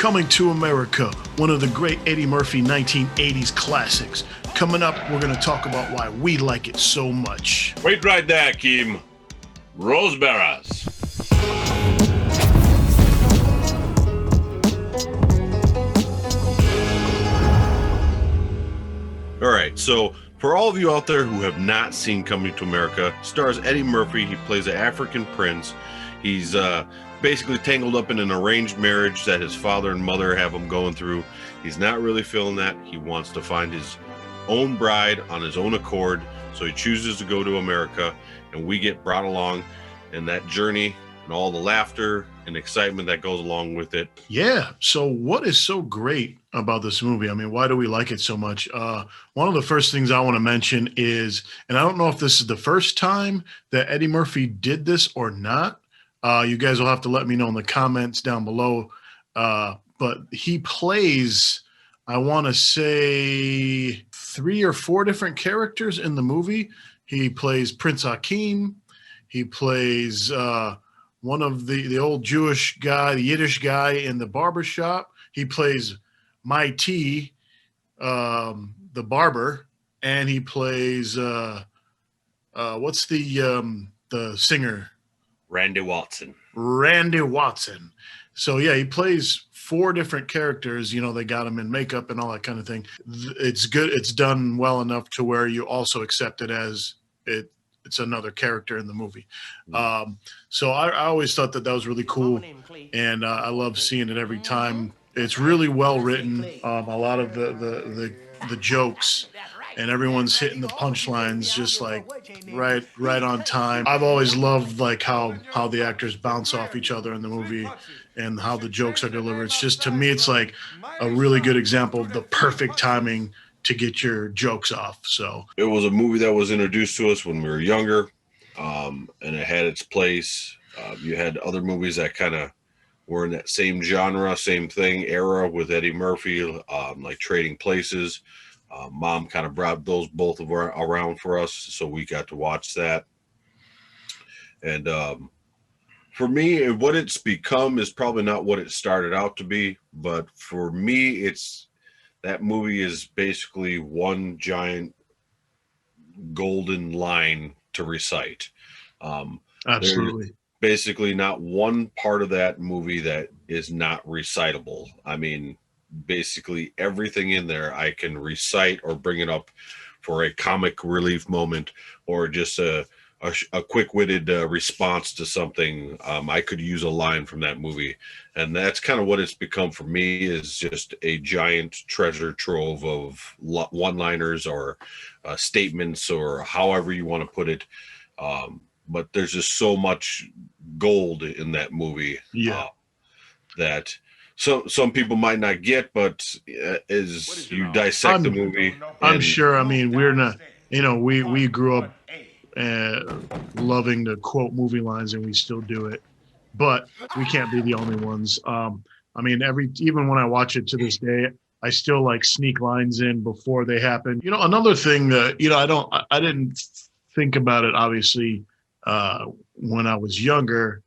Coming to America, one of the great Eddie Murphy 1980s classics. Coming up, we're going to talk about why we like it so much. Wait right there, Kim. Roseberries. All right, so for all of you out there who have not seen Coming to America, stars Eddie Murphy. He plays an African prince. He's basically tangled up in an arranged marriage that his father and mother have him going through. He's not really feeling that. He wants to find his own bride on his own accord, so he chooses to go to America, and we get brought along in that journey and all the laughter and excitement that goes along with it. Yeah, so what is so great about this movie? I mean, why do we like it so much? One of the first things I want to mention is, and I don't know if this is the first time that Eddie Murphy did this or not. You guys will have to let me know in the comments down below. But he plays, I want to say, 3 or 4 different characters in the movie. He plays Prince Hakeem. He plays one of the old Jewish guy, the Yiddish guy in the barber shop. He plays My T, the barber, and he plays what's the singer? Randy Watson. Randy Watson. So yeah, he plays 4 different characters. You know, they got him in makeup and all that kind of thing. It's good. It's done well enough to where you also accept it as it's another character in the movie. So I always thought that was really cool, and I love seeing it every time. It's really well written. A lot of the jokes, and everyone's hitting the punchlines just like right on time. I've always loved like how the actors bounce off each other in the movie and how the jokes are delivered. It's just, to me, it's like a really good example of the perfect timing to get your jokes off. So it was a movie that was introduced to us when we were younger, and it had its place. You had other movies that kind of were in that same genre, same thing era with Eddie Murphy, like Trading Places. Mom kind of brought those both around for us, so we got to watch that. And for me, what it's become is probably not what it started out to be, but for me, that movie is basically one giant golden line to recite. absolutely. Basically not one part of that movie that is not recitable. I mean, basically everything in there I can recite or bring it up for a comic relief moment or just a quick-witted response to something. I could use a line from that movie, and that's kind of what it's become for me, is just a giant treasure trove of one-liners or statements, or however you want to put it. But there's just so much gold in that movie. That some people might not get, but as you dissect the movie, I'm sure. I mean, we're not. You know, we grew up loving to quote movie lines, and we still do it. But we can't be the only ones. I mean, even when I watch it to this day, I still like sneak lines in before they happen. You know, another thing that I didn't think about it obviously when I was younger,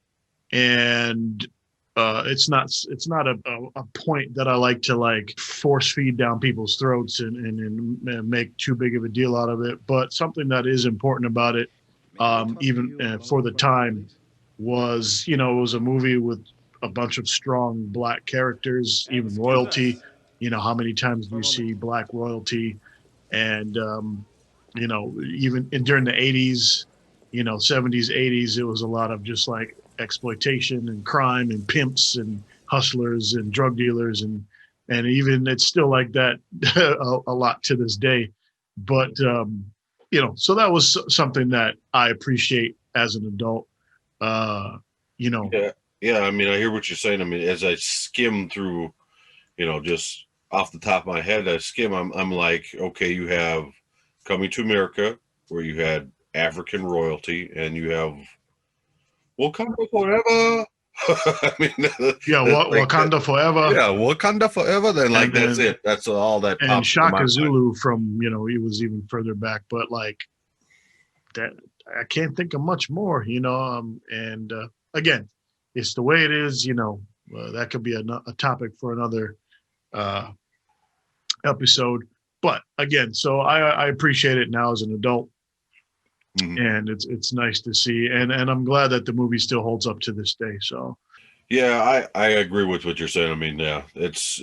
and it's not a point that I like to like force feed down people's throats and make too big of a deal out of it. But something that is important about it, even for the time, was, you know, it was a movie with a bunch of strong black characters, even royalty. You know, how many times do you see black royalty? And you know, even during the 80s, you know, 70s, 80s, it was a lot of just like exploitation and crime and pimps and hustlers and drug dealers, and even it's still like that a lot to this day. But you know, so that was something that I appreciate as an adult. You know, yeah. I mean, I hear what you're saying. I mean, as I skim through, you know, just off the top of my head, I'm like, okay, you have Coming to America, where you had African royalty, and you have Wakanda Forever. I mean, Wakanda Forever. Yeah, Wakanda Forever. Then, like, that's it. That's all that. And Shaka Zulu from, you know, he was even further back, but like that, I can't think of much more, you know. And again, it's the way it is, you know. that could be a topic for another episode. But again, so I appreciate it now as an adult, and it's nice to see, and I'm glad that the movie still holds up to this day. So yeah, I agree with what you're saying. I mean, yeah, it's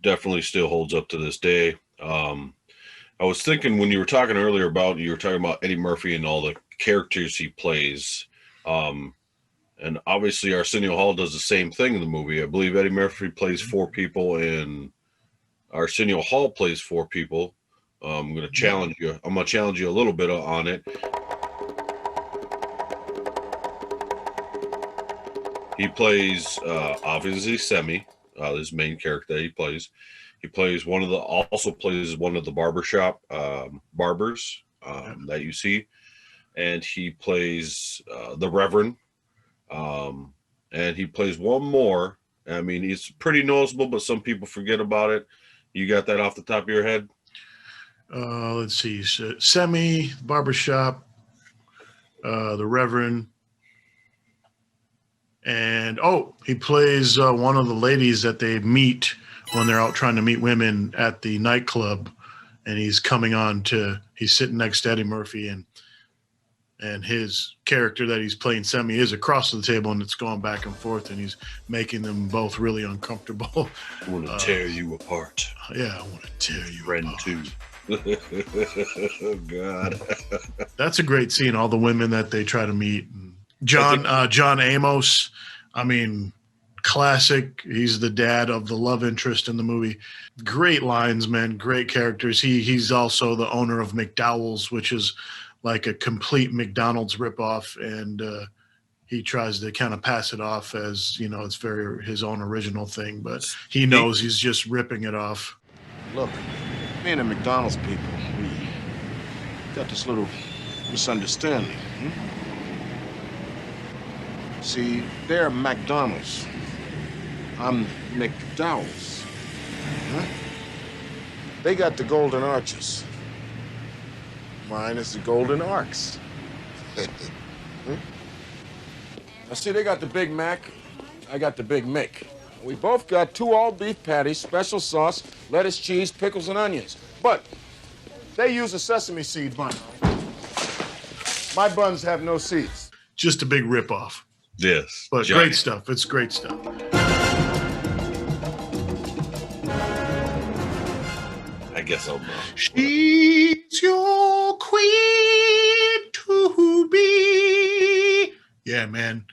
definitely still holds up to this day. I was thinking when you were talking earlier you were talking about Eddie Murphy and all the characters he plays. And obviously Arsenio Hall does the same thing in the movie. I believe Eddie Murphy plays 4 people and Arsenio Hall plays 4 people. I'm going to challenge you. I'm going to challenge you a little bit on it. He plays obviously Semmi, his main character that he plays. He plays also plays one of the barbershop barbers that you see, and he plays the Reverend, and he plays one more. I mean, it's pretty noticeable, but some people forget about it. You got that off the top of your head? Let's see. So, Semmi, barbershop, the Reverend, and he plays one of the ladies that they meet when they're out trying to meet women at the nightclub, and he's sitting next to Eddie Murphy, and his character that he's playing, Semmi, is across the table, and it's going back and forth, and he's making them both really uncomfortable. I want to tear you apart. Yeah, I want to tear you Friend apart. too. Oh God. That's a great scene. All the women that they try to meet. John Amos. I mean, classic. He's the dad of the love interest in the movie. Great lines, man. Great characters. He's also the owner of McDowell's, which is like a complete McDonald's ripoff, and he tries to kind of pass it off as, it's very his own original thing, but he knows he's just ripping it off. Look, me and the McDonald's people, we got this little misunderstanding. See, they're McDonald's. I'm McDowell's. Huh? They got the Golden Arches. Mine is the Golden Arcs. Now, see, they got the Big Mac. I got the Big Mick. We both got 2 all-beef patties, special sauce, lettuce, cheese, pickles, and onions. But they use a sesame seed bun. My buns have no seeds. Just a big ripoff. Yes. But Johnny. Great stuff. It's great stuff. I guess I'll know. She's your queen to be. Yeah, man.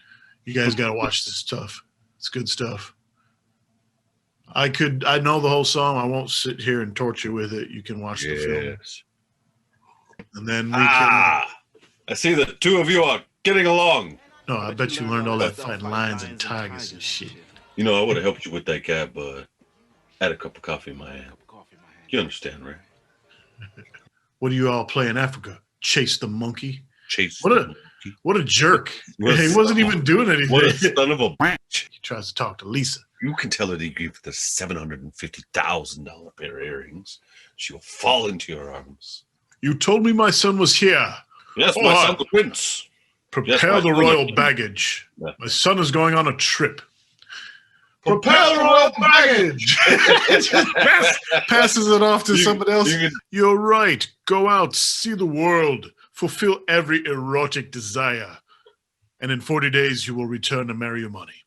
You guys got to watch this stuff. It's good stuff. I know the whole song. I won't sit here and torture with it. You can watch the film. And then we can. I see the 2 of you are getting along. No, I bet you learned all that fighting lions and tigers and shit. You know, I would have helped you with that guy, but I had a cup of coffee in my hand. You understand, right? What do you all play in Africa? Chase the monkey? Chase. What a jerk. He wasn't even doing anything. What a son of a bitch. He tries to talk to Lisa. You can tell her to give the $750,000 pair of earrings. She will fall into your arms. You told me my son was here. Yes, my son, the prince. Prepare the royal baggage. Yeah. My son is going on a trip. Prepare the royal baggage. Passes it off to somebody else. You're right. Go out, see the world, fulfill every erotic desire, and in 40 days you will return to marry your money.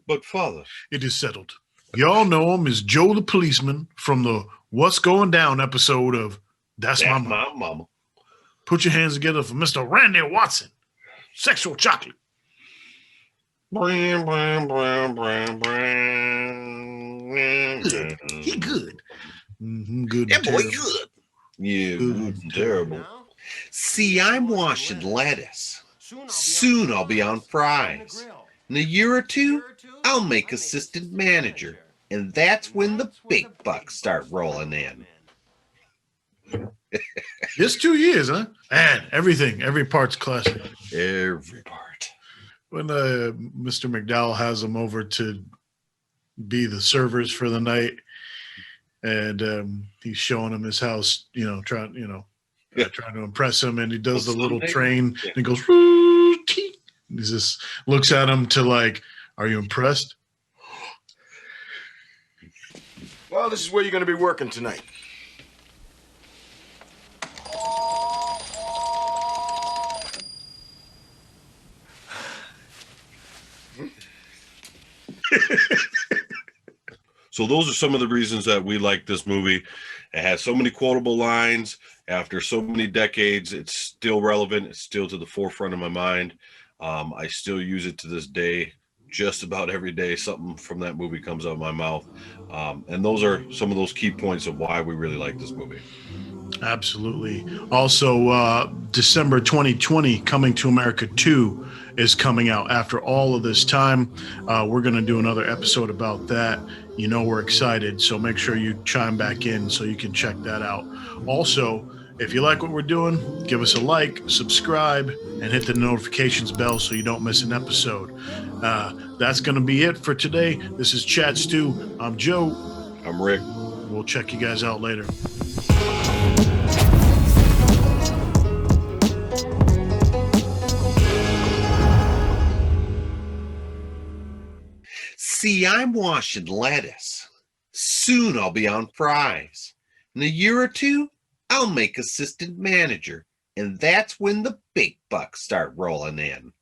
But father, it is settled. Y'all know him as Joe the policeman from the What's Going Down episode of That's My Mama. Put your hands together for Mr. Randy Watson. Sexual chocolate. Bram, bram, bram, bram, bram. He good. Mm-hmm, good. That boy good. Yeah, good and terrible. See, I'm washing lettuce. Soon I'll be on fries. In a year or 2, I'll make assistant manager. And that's when the big bucks start rolling in. Just 2 years, huh? Man, every part's classic. Every part. When Mr. McDowell has them over to be the servers for the night, and he's showing him his house, trying to impress him, and he does the little train, and he goes, and he just looks at him to like, are you impressed? Well, this is where you're going to be working tonight. So those are some of the reasons that we like this movie. It has so many quotable lines. After so many decades, it's still relevant. It's still to the forefront of my mind. I still use it to this day. Just about every day, something from that movie comes out of my mouth. And those are some of those key points of why we really like this movie. Absolutely. Also, December 2020, Coming to America 2 is coming out. After all of this time, we're going to do another episode about that. You know, we're excited, so make sure you chime back in so you can check that out. Also, if you like what we're doing, give us a like, subscribe, and hit the notifications bell so you don't miss an episode. That's going to be it for today. This is Chat Stew. I'm Joe. I'm Rick. We'll check you guys out later. See, I'm washing lettuce. Soon I'll be on fries. In a year or two, I'll make assistant manager. And that's when the big bucks start rolling in.